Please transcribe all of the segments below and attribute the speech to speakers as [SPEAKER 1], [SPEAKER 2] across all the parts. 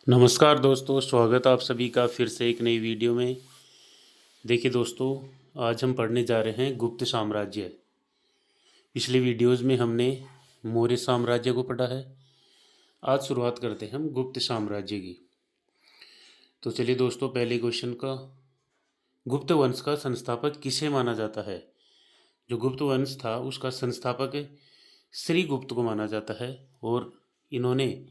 [SPEAKER 1] नमस्कार दोस्तों, स्वागत आप सभी का फिर से एक नई वीडियो में। देखिए दोस्तों, आज हम पढ़ने जा रहे हैं गुप्त साम्राज्य। पिछले वीडियोस में हमने मौर्य साम्राज्य को पढ़ा है। आज शुरुआत करते हैं हम गुप्त साम्राज्य की। तो चलिए दोस्तों, पहले क्वेश्चन का, गुप्त वंश का संस्थापक किसे माना जाता है? जो गुप्त वंश था उसका संस्थापक श्री गुप्त को माना जाता है। और इन्होंने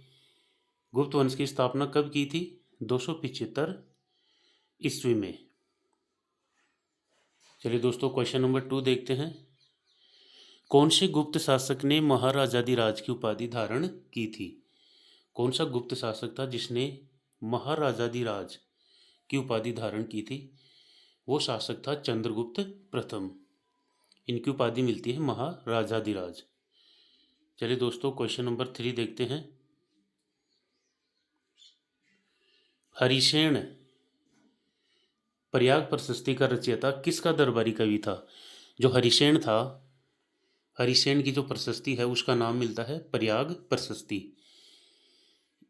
[SPEAKER 1] गुप्त वंश की स्थापना कब की थी? 275 ईस्वी में। चलिए दोस्तों, क्वेश्चन नंबर 2 देखते हैं। कौन से गुप्त शासक ने महाराजाधिराज की उपाधि धारण की थी? कौन सा गुप्त शासक था जिसने महाराजाधिराज की उपाधि धारण की थी? वो शासक था चंद्रगुप्त प्रथम। इनकी उपाधि मिलती है महाराजाधिराज। चलिए दोस्तों, क्वेश्चन नंबर 3 देखते हैं। हरिसेन प्रयाग प्रशस्ति का रचयिता किसका दरबारी कवि था? जो हरिसेन था, हरिसेन की जो प्रशस्ति है उसका नाम मिलता है प्रयाग प्रशस्ति।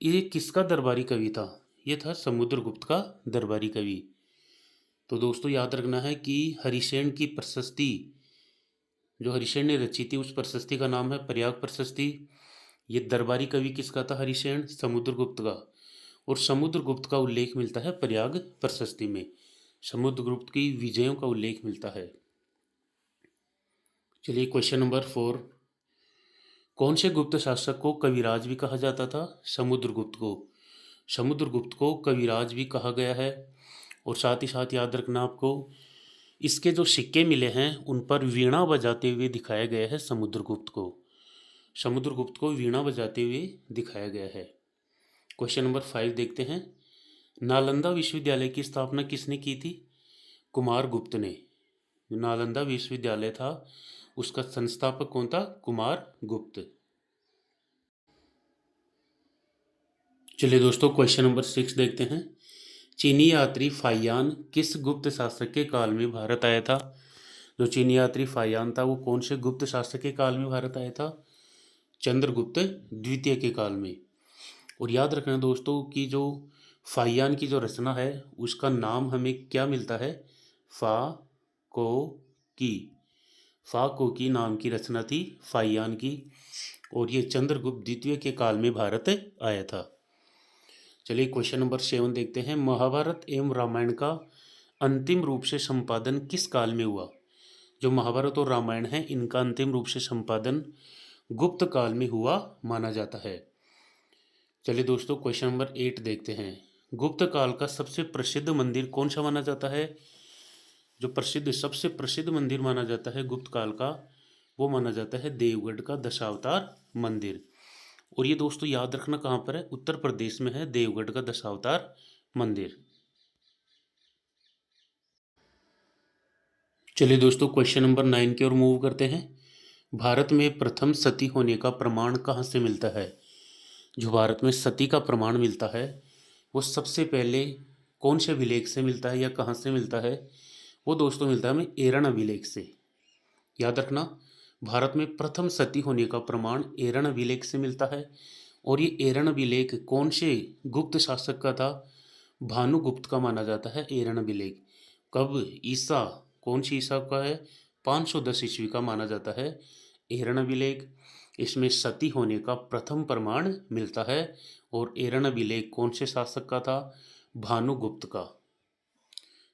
[SPEAKER 1] ये किसका दरबारी कवि था? ये था समुद्रगुप्त का दरबारी कवि। तो दोस्तों याद रखना है कि हरिसेन की प्रशस्ति, जो हरिसेन ने रची थी, उस प्रशस्ति का नाम है प्रयाग प्रशस्ति। ये दरबारी कवि किसका था? हरिसेन, समुद्रगुप्त का। और समुद्रगुप्त का उल्लेख मिलता है प्रयाग प्रशस्ति में। समुद्रगुप्त की विजयों का उल्लेख मिलता है। चलिए क्वेश्चन नंबर 4। कौन से गुप्त शासक को कविराज भी कहा जाता था? समुद्रगुप्त को। समुद्रगुप्त को कविराज भी कहा गया है। और साथ ही साथ याद रखना आपको, इसके जो सिक्के मिले हैं उन पर वीणा बजाते हुए दिखाया गया है समुद्रगुप्त को। समुद्रगुप्त को वीणा बजाते हुए दिखाया गया है। क्वेश्चन नंबर 5 देखते हैं। नालंदा विश्वविद्यालय की स्थापना किसने की थी? कुमार गुप्त ने। नालंदा विश्वविद्यालय था, उसका संस्थापक कौन था? कुमार गुप्त। चलिए दोस्तों, क्वेश्चन नंबर 6 देखते हैं। चीनी यात्री फाहियान किस गुप्त शासक के काल में भारत आया था? जो चीनी यात्री फाहियान था वो कौन से गुप्त शासक के काल में भारत आया था? चंद्रगुप्त द्वितीय के काल में। और याद रखना दोस्तों कि जो फाहियान की जो रचना है उसका नाम हमें क्या मिलता है? फा को की। फा को की नाम की रचना थी फाहियान की। और ये चंद्रगुप्त द्वितीय के काल में भारत आया था। चलिए क्वेश्चन नंबर 7 देखते हैं। महाभारत एवं रामायण का अंतिम रूप से संपादन किस काल में हुआ? जो महाभारत और रामायण है इनका अंतिम रूप से संपादन गुप्त काल में हुआ माना जाता है। चलिए दोस्तों, क्वेश्चन नंबर 8 देखते हैं। गुप्त काल का सबसे प्रसिद्ध मंदिर कौन सा माना जाता है? जो सबसे प्रसिद्ध मंदिर माना जाता है गुप्त काल का, वो माना जाता है देवगढ़ का दशावतार मंदिर। और ये दोस्तों याद रखना कहाँ पर है? उत्तर प्रदेश में है देवगढ़ का दशावतार मंदिर। चलिए दोस्तों, क्वेश्चन नंबर 9 की ओर मूव करते हैं। भारत में प्रथम सती होने का प्रमाण कहाँ से मिलता है? जो भारत में सती का प्रमाण मिलता है वो सबसे पहले कौन से अभिलेख से मिलता है या कहाँ से मिलता है? वो दोस्तों मिलता है हमें एरन अभिलेख से। याद रखना, भारत में प्रथम सती होने का प्रमाण एरन अभिलेख से मिलता है। और ये एरन अभिलेख कौन से गुप्त शासक का था? भानुगुप्त का माना जाता है एरन अभिलेख। कब? ईसा, कौन सी ईसा का है? 510 ईस्वी का माना जाता है एरन अभिलेख। इसमें सती होने का प्रथम प्रमाण मिलता है। और एरन अभिलेख कौन से शासक का था? भानुगुप्त का।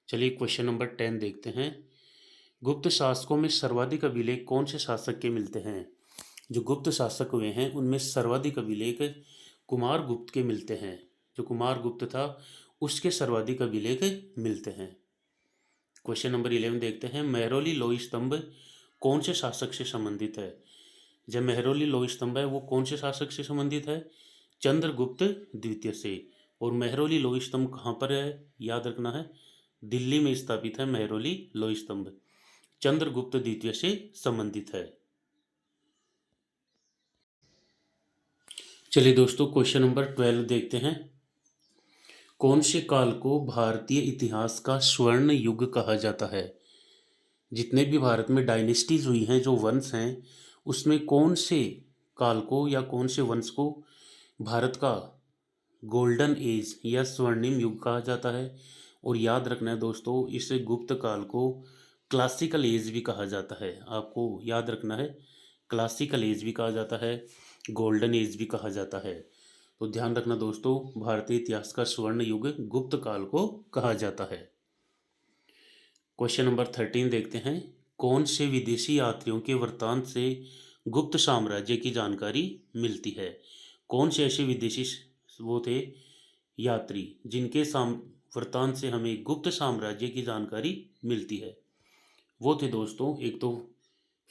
[SPEAKER 1] चलिए क्वेश्चन नंबर 10 देखते हैं। गुप्त शासकों में सर्वाधिक अभिलेख कौन से शासक के मिलते हैं? जो गुप्त शासक हुए हैं उनमें सर्वाधिक अभिलेख कुमार गुप्त के मिलते हैं। जो कुमार गुप्त था उसके सर्वाधिक अभिलेख मिलते हैं। क्वेश्चन नंबर 11 देखते हैं। मेहरौली लोई स्तंभ कौन से शासक से संबंधित है? जब मेहरौली लोई स्तंभ है वो कौन से शासक से संबंधित है? चंद्रगुप्त द्वितीय से। और मेहरौली लोई स्तंभ कहाँ पर है? याद रखना है, दिल्ली में स्थापित है मेहरौली लोई स्तंभ। चंद्रगुप्त द्वितीय से संबंधित है। चलिए दोस्तों, क्वेश्चन नंबर 12 देखते हैं। कौन से काल को भारतीय इतिहास का स्वर्ण युग कहा जाता है? जितने भी भारत में डायनेस्टीज हुई हैं, जो वंश हैं, उसमें कौन से काल को या कौन से वंश को भारत का गोल्डन एज या स्वर्णिम युग कहा जाता है। और याद रखना है दोस्तों, इस गुप्त काल को क्लासिकल एज भी कहा जाता है। आपको याद रखना है, क्लासिकल एज भी कहा जाता है, गोल्डन एज भी कहा जाता है। तो ध्यान रखना दोस्तों, भारतीय इतिहास का स्वर्ण युग गुप्त काल को कहा जाता है। क्वेश्चन नंबर 13 देखते हैं। कौन से विदेशी यात्रियों के वृत्तांत से गुप्त साम्राज्य की जानकारी मिलती है? कौन से ऐसे विदेशी वो थे यात्री जिनके वृत्तांत से हमें गुप्त साम्राज्य की जानकारी मिलती है? वो थे दोस्तों, एक तो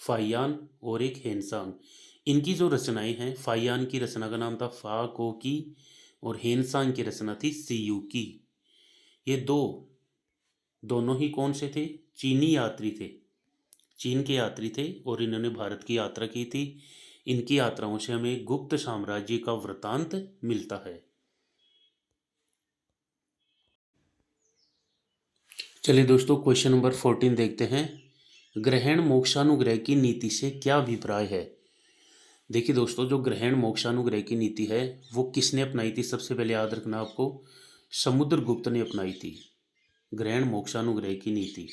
[SPEAKER 1] फाहियान और एक हेनसांग। इनकी जो रचनाएं हैं, फाहियान की रचना का नाम था फा को की और हेनसांग की रचना थी सीयू की। ये दोनों ही कौन से थे? चीनी यात्री थे, चीन के यात्री थे और इन्होंने भारत की यात्रा की थी। इनकी यात्राओं से हमें गुप्त साम्राज्य का वृत्तांत मिलता है। चलिए दोस्तों, क्वेश्चन नंबर 14 देखते हैं। ग्रहण मोक्षानुग्रह की नीति से क्या अभिप्राय है? देखिए दोस्तों, जो ग्रहण मोक्षानुग्रह की नीति है वो किसने अपनाई थी? सबसे पहले याद रखना आपको, समुद्रगुप्त ने अपनाई थी ग्रहण मोक्षानुग्रह की नीति।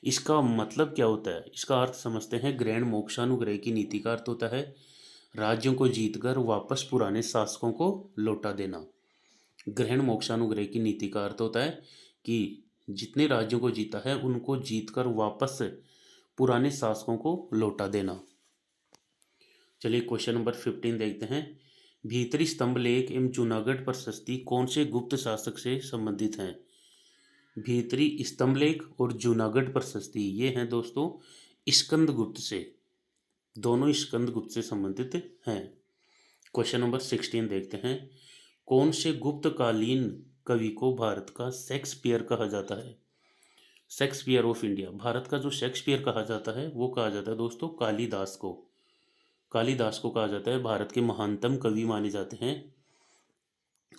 [SPEAKER 1] इसका मतलब क्या होता है, इसका अर्थ समझते हैं। ग्रहण मोक्षानुग्रह की नीति का अर्थ होता है राज्यों को जीतकर वापस पुराने शासकों को लौटा देना। ग्रहण मोक्षानुग्रह की नीति का अर्थ होता है कि जितने राज्यों को जीता है उनको जीतकर वापस पुराने शासकों को लौटा देना। चलिए क्वेश्चन नंबर 15 देखते हैं। भीतरी स्तंभ लेख एवं जूनागढ़ प्रशस्ति कौन से गुप्त शासक से संबंधित हैं? भीतरी स्तंभ लेख और जूनागढ़ प्रशस्ति ये हैं दोस्तों स्कंदगुप्त से, दोनों स्कंदगुप्त से संबंधित हैं। क्वेश्चन नंबर 16 देखते हैं। कौन से गुप्तकालीन कवि को भारत का शेक्सपियर कहा जाता है? शेक्सपियर ऑफ इंडिया, भारत का जो शेक्सपियर कहा जाता है वो कहा जाता है दोस्तों कालिदास को। कालिदास को कहा जाता है, भारत के महानतम कवि माने जाते हैं।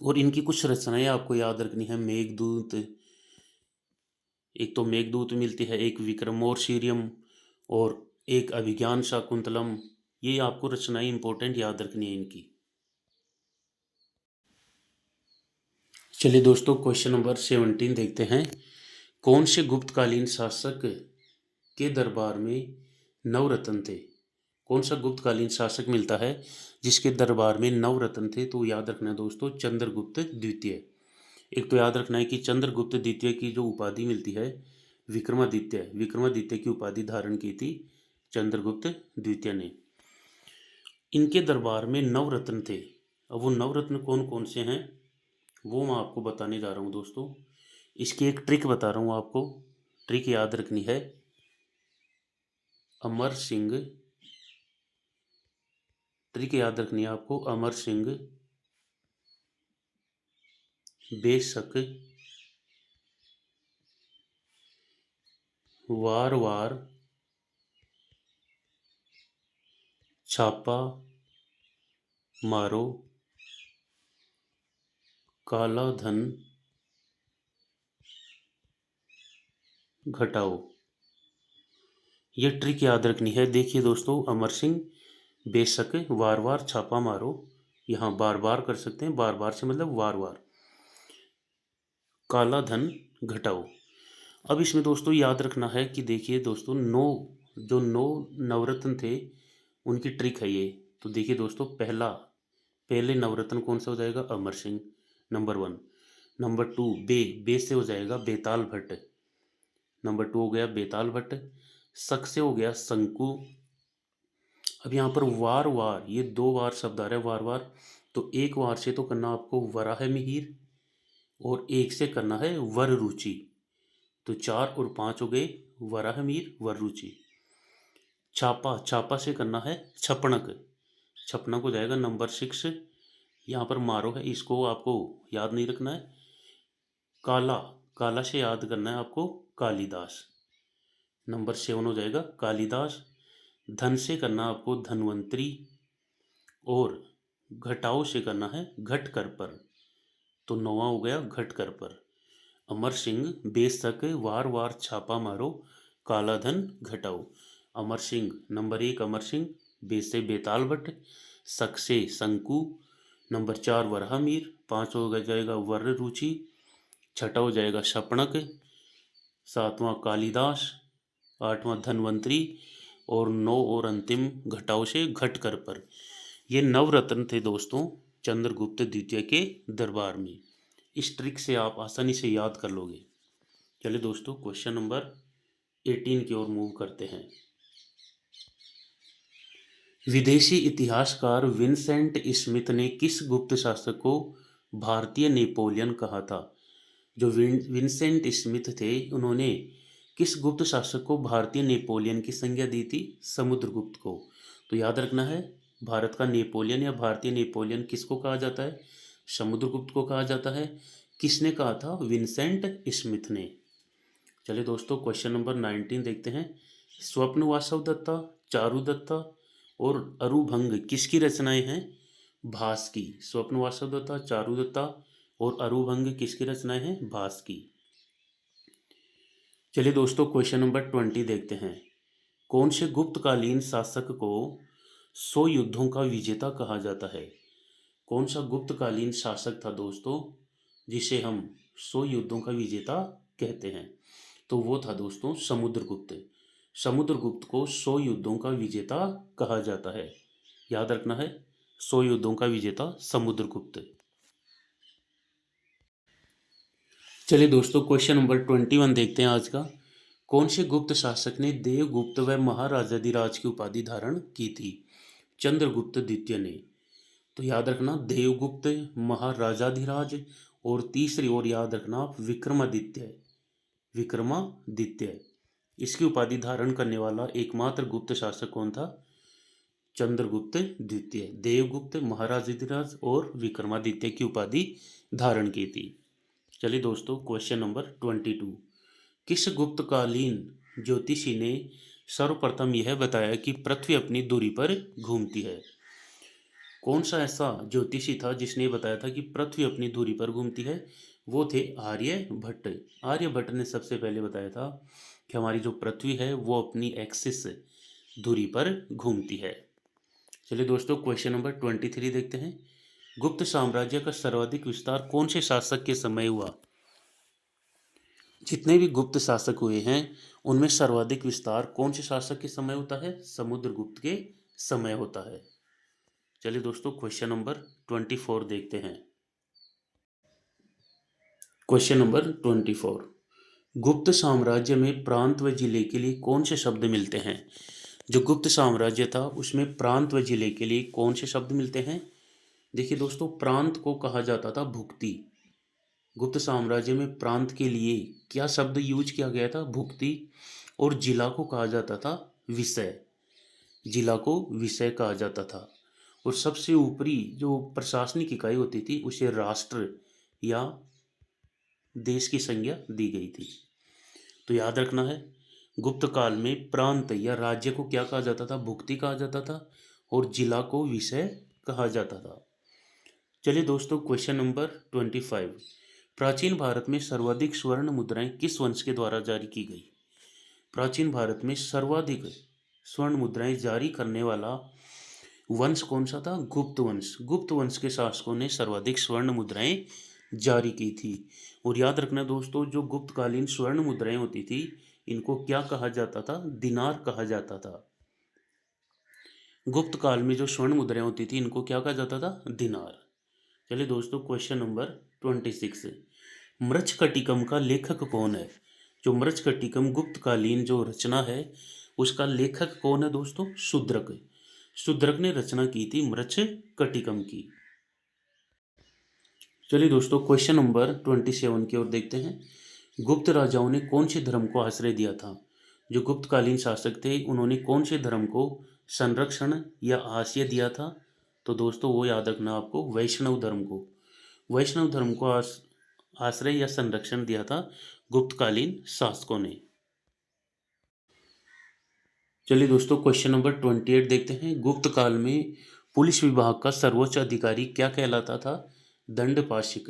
[SPEAKER 1] और इनकी कुछ रचनाएं आपको याद रखनी है। मेघदूत, एक तो मेघदूत मिलती है, एक विक्रमोर्वशीयम और एक अभिज्ञान शाकुंतलम। ये आपको रचनाएं इंपॉर्टेंट याद रखनी है इनकी। चलिए दोस्तों, क्वेश्चन नंबर 17 देखते हैं। कौन से गुप्तकालीन शासक के दरबार में नवरत्न थे? कौन सा गुप्तकालीन शासक मिलता है जिसके दरबार में नवरत्न थे? तो याद रखना है दोस्तों चंद्रगुप्त द्वितीय। एक तो याद रखना है कि चंद्रगुप्त द्वितीय की जो उपाधि मिलती है विक्रमादित्य, विक्रमादित्य की उपाधि धारण की थी चंद्रगुप्त द्वितीय ने। इनके दरबार में नवरत्न थे। अब वो नवरत्न कौन कौन से हैं वो मैं आपको बताने जा रहा हूँ दोस्तों। इसकी एक ट्रिक बता रहा हूँ आपको, ट्रिक याद रखनी है। अमर सिंह, ट्रिक याद रखनी है आपको, अमर सिंह, बेशक, वार वार, छापा मारो, काला धन घटाओ। ये ट्रिक याद रखनी है। देखिए दोस्तों, अमर सिंह, बेशक, वार वार, छापा मारो, यहाँ बार बार कर सकते हैं, बार बार से मतलब वार वार, काला धन घटाओ। अब इसमें दोस्तों याद रखना है कि देखिए दोस्तों, नौ नवरत्न थे उनकी ट्रिक है ये। तो देखिए दोस्तों, पहले नवरत्न कौन सा हो जाएगा? अमर सिंह, नंबर 1। नंबर 2 बे से हो जाएगा बेताल भट्ट, नंबर 2 हो गया बेताल भट्ट। शक से हो गया शंकु। अब यहाँ पर वार वार, ये 2 बार शब्द आ रहा है वार वार, तो एक वार से तो करना आपको वराह मिहिर और एक से करना है वर रुचि। तो 4 और 5 हो गए वराह मिहिर वर रुचि। छापा से करना है छपणक, छपणक हो जाएगा नंबर 6। यहाँ पर मारो है, इसको आपको याद नहीं रखना है। काला से याद करना है आपको कालिदास, नंबर 7 हो जाएगा कालिदास। धन से करना आपको धनवंतरी और घटाओ से करना है घटकर पर, तो 9वां हो गया घटकर पर। अमर सिंह, बेशक, वार वार, छापा मारो, काला धन घटाओ। अमर सिंह, नंबर 1 अमर सिंह, बे से बेताल भट्ट, शक से शंकु, नंबर 4 वराहमीर, 5 हो जाएगा वर रुचि, 6 हो जाएगा शपणक, 7वां कालिदास, 8वां धन्वंतरी और 9 और अंतिम घटाओं से घटकर पर। ये नवरत्न थे दोस्तों चंद्रगुप्त द्वितीय के दरबार में। इस ट्रिक से आप आसानी से याद कर लोगे। चलिए दोस्तों क्वेश्चन नंबर 18 की ओर मूव करते हैं। विदेशी इतिहासकार विंसेंट स्मिथ ने किस गुप्त शासक को भारतीय नेपोलियन कहा था? जो विंसेंट स्मिथ थे उन्होंने किस गुप्त शासक को भारतीय नेपोलियन की संज्ञा दी थी? समुद्रगुप्त को। तो याद रखना है, भारत का नेपोलियन या भारतीय नेपोलियन किसको कहा जाता है? समुद्रगुप्त को कहा जाता है। किसने कहा था? विंसेंट स्मिथ ने। चलिए दोस्तों क्वेश्चन नंबर 19 देखते हैं। स्वप्न वासव दत्ता, चारु दत्ता और अरुभंग किसकी रचनाएं हैं? भास की। स्वप्न वासव दत्ता, चारु दत्ता और अरुभंग किसकी रचनाएं हैं? भास की। चलिए दोस्तों क्वेश्चन नंबर 20 देखते हैं। कौन से गुप्तकालीन शासक को 100 युद्धों का विजेता कहा जाता है? कौन सा गुप्तकालीन शासक था दोस्तों जिसे हम 100 युद्धों का विजेता कहते हैं? तो वो था दोस्तों समुद्रगुप्त। समुद्रगुप्त को 100 युद्धों का विजेता कहा जाता है। याद रखना है, 100 युद्धों का विजेता समुद्रगुप्त। चलिए दोस्तों क्वेश्चन नंबर 21 देखते हैं आज का। कौन से गुप्त शासक ने देवगुप्त व महाराजाधिराज की उपाधि धारण की थी? चंद्रगुप्त द्वितीय ने। तो याद रखना देवगुप्त, महाराजाधिराज और तीसरी ओर याद रखना विक्रमादित्य। विक्रमादित्य इसकी उपाधि धारण करने वाला एकमात्र गुप्त शासक कौन था? चंद्रगुप्त द्वितीय। देवगुप्त, महाराजाधिराज और विक्रमादित्य की उपाधि धारण की थी। चलिए दोस्तों क्वेश्चन नंबर 22। किस गुप्तकालीन ज्योतिषी ने सर्वप्रथम यह बताया कि पृथ्वी अपनी धुरी पर घूमती है? कौन सा ऐसा ज्योतिषी था जिसने बताया था कि पृथ्वी अपनी धुरी पर घूमती है? वो थे आर्यभट्ट। आर्यभट्ट ने सबसे पहले बताया था कि हमारी जो पृथ्वी है वो अपनी एक्सिस धुरी पर घूमती है। चलिए दोस्तों क्वेश्चन नंबर 23 देखते हैं। गुप्त साम्राज्य का सर्वाधिक विस्तार कौन से शासक के समय हुआ? जितने भी गुप्त शासक हुए हैं उनमें सर्वाधिक विस्तार कौन से शासक के समय होता है? समुद्रगुप्त के समय होता है। चलिए दोस्तों क्वेश्चन नंबर 24 देखते हैं। Question number 24। गुप्त साम्राज्य में प्रांत व जिले के लिए कौन से शब्द मिलते हैं? जो गुप्त साम्राज्य था उसमें प्रांत व जिले के लिए कौन से शब्द मिलते हैं? देखिए दोस्तों प्रांत को कहा जाता था भुक्ति। गुप्त साम्राज्य में प्रांत के लिए क्या शब्द यूज किया गया था? भुक्ति। और जिला को कहा जाता था विषय। जिला को विषय कहा जाता था। और सबसे ऊपरी जो प्रशासनिक इकाई होती थी उसे राष्ट्र या देश की संज्ञा दी गई थी। तो याद रखना है, गुप्त काल में प्रांत या राज्य को क्या कहा जाता था? भुक्ति कहा जाता था और जिला को विषय कहा जाता था। चलिए दोस्तों क्वेश्चन नंबर 25। प्राचीन भारत में सर्वाधिक स्वर्ण मुद्राएं किस वंश के द्वारा जारी की गई? प्राचीन भारत में सर्वाधिक स्वर्ण मुद्राएं जारी करने वाला वंश कौन सा था? गुप्त वंश। गुप्त वंश के शासकों ने सर्वाधिक स्वर्ण मुद्राएं जारी की थी। और याद रखना दोस्तों जो गुप्तकालीन स्वर्ण मुद्राएं होती थी इनको क्या कहा जाता था? दिनार कहा जाता था। गुप्त काल में जो स्वर्ण मुद्राएं होती थी इनको क्या कहा जाता था? दिनार। चलिए दोस्तों क्वेश्चन नंबर 26। मृच्छकटिकम का लेखक कौन है? जो मृच्छकटिकम गुप्तकालीन जो रचना है उसका लेखक कौन है दोस्तों? शूद्रक। शूद्रक ने रचना की थी मृच्छकटिकम की। चलिए दोस्तों क्वेश्चन नंबर 27 की ओर देखते हैं। गुप्त राजाओं ने कौन से धर्म को आश्रय दिया था? जो गुप्तकालीन शासक थे उन्होंने कौन से धर्म को संरक्षण या आश्रय दिया था? तो दोस्तों वो याद रखना आपको, वैष्णव धर्म को। वैष्णव धर्म को आश्रय या संरक्षण दिया था गुप्तकालीन शासकों ने। चलिए दोस्तों क्वेश्चन नंबर 28 देखते हैं। गुप्त काल में पुलिस विभाग का सर्वोच्च अधिकारी क्या कहलाता था? दंडपाशिक।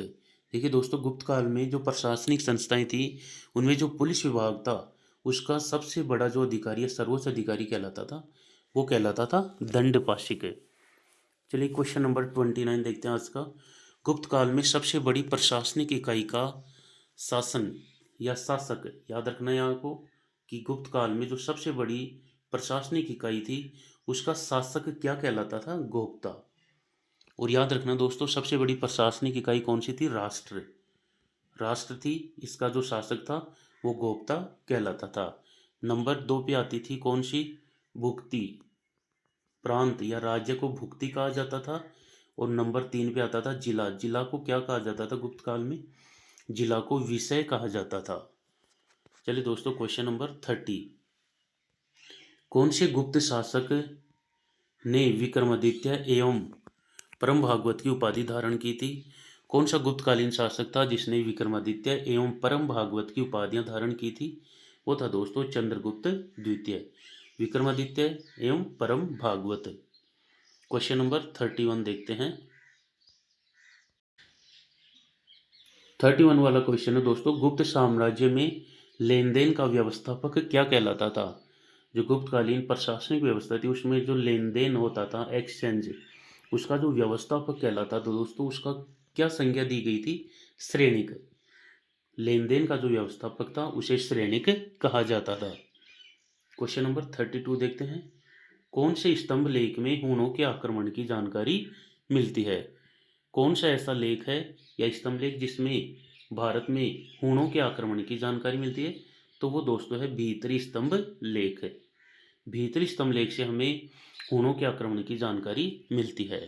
[SPEAKER 1] देखिए दोस्तों गुप्त काल में जो प्रशासनिक संस्थाएं थी उनमें जो पुलिस विभाग था उसका सबसे बड़ा जो अधिकारी है सर्वोच्च अधिकारी कहलाता था, वो कहलाता था दंडपाशिक। चलिए क्वेश्चन नंबर 29 देखते हैं आज का। गुप्त काल में सबसे बड़ी प्रशासनिक इकाई का शासन या शासक, याद रखना है यहाँ को कि गुप्त काल में जो सबसे बड़ी प्रशासनिक इकाई थी उसका शासक क्या कहलाता था? गोप्ता। और याद रखना दोस्तों, सबसे बड़ी प्रशासनिक इकाई कौन सी थी? राष्ट्र। राष्ट्र थी, इसका जो शासक था वो गोप्ता कहलाता था। नंबर 2 पे आती थी कौन सी? भुक्ति। प्रांत या राज्य को भुक्ति कहा जाता था। और नंबर 3 पे आता था जिला। जिला को क्या कहा जाता था गुप्त काल में? जिला को विषय कहा जाता था। चलिए दोस्तों, क्वेश्चन नंबर 30। कौन से गुप्त शासक ने विक्रमादित्य एवं परम भागवत की उपाधि धारण की थी? कौन सा गुप्तकालीन शासक था जिसने विक्रमादित्य एवं परम भागवत की उपाधियां धारण की थी? वो था दोस्तों चंद्रगुप्त द्वितीय। विक्रमादित्य एवं परम भागवत। क्वेश्चन नंबर 31 देखते हैं। 31 वाला क्वेश्चन है दोस्तों, गुप्त साम्राज्य में लेन देन का व्यवस्थापक क्या कहलाता था? जो गुप्तकालीन प्रशासनिक व्यवस्था थी उसमें जो लेन देन होता था, एक्सचेंज, उसका जो व्यवस्थापक कहलाता था दोस्तों, उसका क्या संज्ञा दी गई थी? श्रेणिक। लेन देन का जो व्यवस्थापक था उसे श्रेणिक कहा जाता था। क्वेश्चन नंबर 32 देखते हैं। कौन से स्तंभ लेख में हूणों के आक्रमण की जानकारी मिलती है? कौन सा ऐसा लेख है या स्तंभ लेख जिसमें भारत में हूणों के आक्रमण की जानकारी मिलती है? तो वो दोस्तों है भीतरी स्तंभ लेख। भीतरी स्तंभ लेख से हमें हूणों के आक्रमण की जानकारी मिलती है।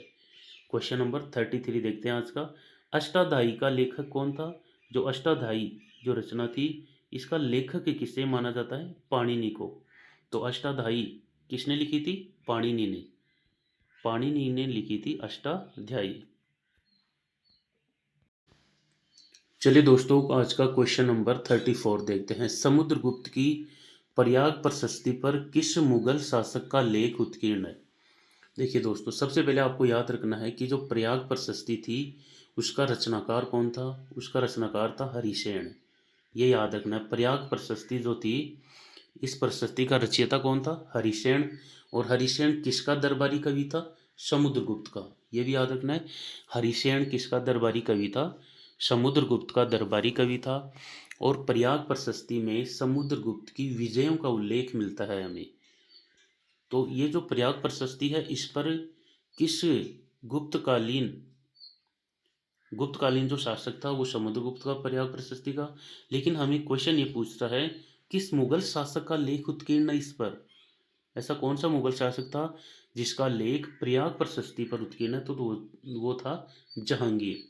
[SPEAKER 1] क्वेश्चन नंबर 33 देखते हैं आज का। अष्टाध्यायी का लेखक कौन था? जो अष्टाध्यायी जो रचना थी इसका लेखक किसे माना जाता है? पाणिनि को। तो अष्टाध्यायी किसने लिखी थी? पाणिनि ने। पाणिनि ने लिखी थी अष्टाध्यायी। चलिए दोस्तों, आज का क्वेश्चन नंबर 34 देखते हैं। समुद्रगुप्त की प्रयाग प्रशस्ति पर किस मुगल शासक का लेख उत्कीर्ण है? देखिए दोस्तों, सबसे पहले आपको याद रखना है कि जो प्रयाग प्रशस्ति थी उसका रचनाकार कौन था? उसका रचनाकार था हरिसेन। ये याद रखना है। प्रयाग प्रशस्ति जो थी, इस प्रशस्ति का रचयिता कौन था? हरिसेन। और हरिसेन किसका दरबारी कवि था? समुद्रगुप्त का। ये भी याद रखना है। हरिसेन किसका दरबारी कवि था? समुद्रगुप्त का दरबारी कवि था। और प्रयाग प्रशस्ति में समुद्रगुप्त की विजयों का उल्लेख मिलता है हमें। तो ये जो प्रयाग प्रशस्ति है इस पर किस गुप्तकालीन जो शासक था वो समुद्रगुप्त का प्रयाग प्रशस्ति का। लेकिन हमें क्वेश्चन ये पूछता है किस मुगल शासक का लेख उत्कीर्ण है इस पर? ऐसा कौन सा मुगल शासक था जिसका लेख प्रयाग प्रशस्ति पर उत्कीर्ण है? तो वो था जहांगीर।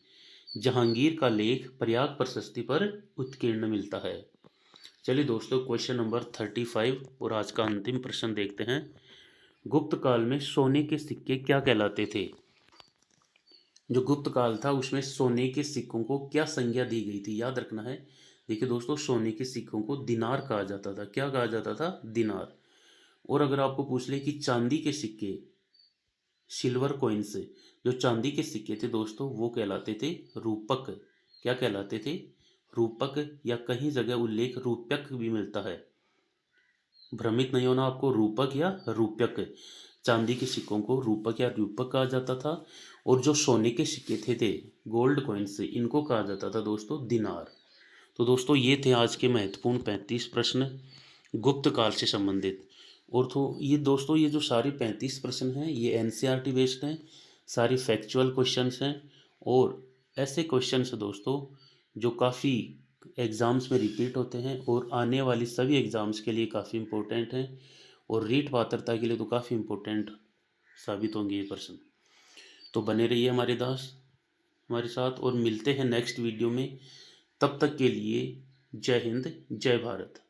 [SPEAKER 1] जहांगीर का लेख प्रयाग प्रशस्ति पर उत्कीर्ण मिलता है। चलिए दोस्तों, क्वेश्चन नंबर 35 और आज का अंतिम प्रश्न देखते हैं। गुप्त काल में सोने के सिक्के क्या कहलाते थे? जो गुप्त काल था उसमें सोने के सिक्कों को क्या संज्ञा दी गई थी? याद रखना है। देखिए दोस्तों, सोने के सिक्कों को दिनार कहा जाता था। क्या कहा जाता था? दिनार। और अगर आपको पूछ ले कि चांदी के सिक्के, सिल्वर कॉइन्स, जो चांदी के सिक्के थे दोस्तों वो कहलाते थे रूपक। क्या कहलाते थे? रूपक। या कहीं जगह उल्लेख रूपक भी मिलता है। भ्रमित नहीं होना आपको, रूपक या रूपक। चांदी के सिक्कों को रूपक या रूपक कहा जाता था। और जो सोने के सिक्के थे गोल्ड कॉइन्स, इनको कहा जाता था दोस्तों दिनार। तो दोस्तों ये थे आज के महत्वपूर्ण 35 प्रश्न गुप्त काल से संबंधित। और तो ये दोस्तों, ये जो सारे 35 प्रश्न हैं ये एनसीईआरटी बेस्ड हैं, सारी फैक्चुअल क्वेश्चंस हैं। और ऐसे क्वेश्चंस दोस्तों जो काफ़ी एग्ज़ाम्स में रिपीट होते हैं और आने वाली सभी एग्ज़ाम्स के लिए काफ़ी इम्पोर्टेंट हैं। और रीट पात्रता के लिए तो काफ़ी इम्पोर्टेंट साबित होंगे ये प्रश्न। तो बने रहिए हमारे साथ और मिलते हैं नेक्स्ट वीडियो में। तब तक के लिए जय हिंद, जय भारत।